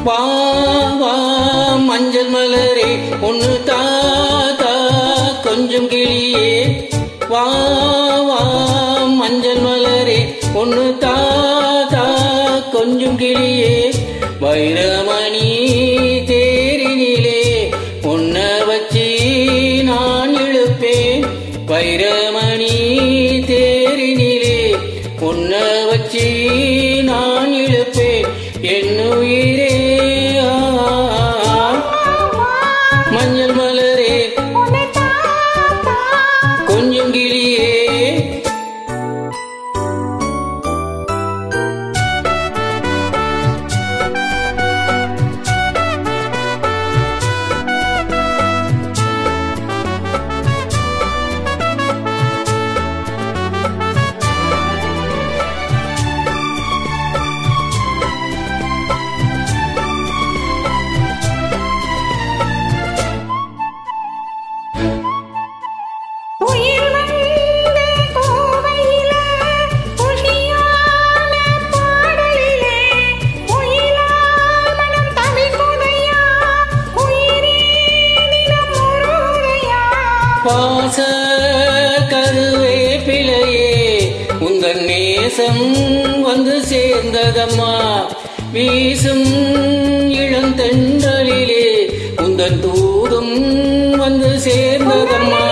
வா வா மஞ்சள் மலரே ஒன்னு தாத்தா கொஞ்சம் கிளியே வா வா மஞ்சள் மலரே ஒன்னு தாத்தா கொஞ்சம் கிளியே வைரமணி தேரினிலே உன்ன வச்சி நான் இழுப்பேன் வைரமணி தேரினிலே உன்ன வச்சி நான் இழுப்பேன் என்னுயிரே மஞ்சள் மலரே கொஞ்சம் கிளியே பாச கருவேப்பிலையே உந்தன் நேசம் வந்து சேர்ந்ததம்மா வீசும் இளந்தென்றலிலே உந்தன் தூதும் வந்து சேர்ந்ததம்மா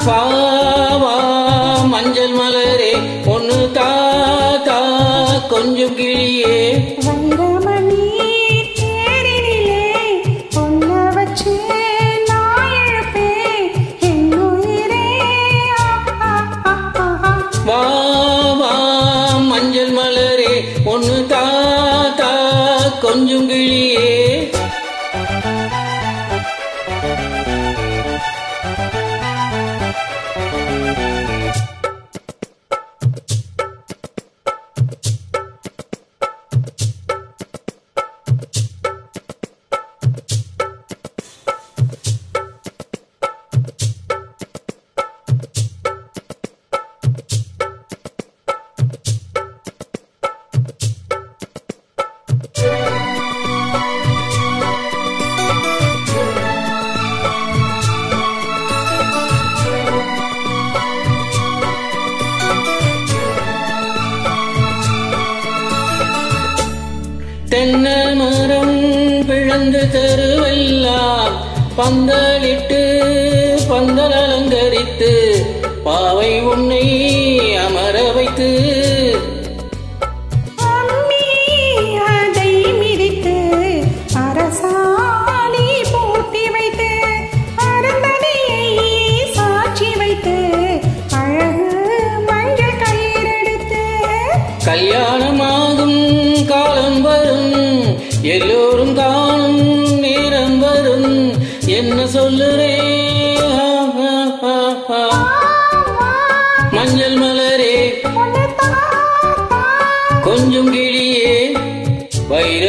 வா வா மஞ்சள் மலரே ஒன்னு தாத்தா கொஞ்சம் கிளியே வைரமணி தேரினிலே உன்ன வச்சு நான் இழுப்பேன் என்னுயிரே வா வா மஞ்சள் மலரே ஒன்னு தாத்தா கொஞ்சம் கிளியே தென்னை மரம் பிளந்து தெருவெல்லாம் பந்தலிட்டு பந்தல் அலங்கரித்து பாவை உன்னை அமர வைத்து அதை மிதித்து அரசாணி பூட்டி வைத்து அருந்ததியை சாட்சி வைத்து அழகு மஞ்சள் கயிறெடுத்து கல்யாணமாகும் காலம் வரும் எல்லோரும் காணும் நேரம் வரும் என்ன சொல்லுறே மஞ்சள் மலரே கொஞ்சம் கிளியே வைர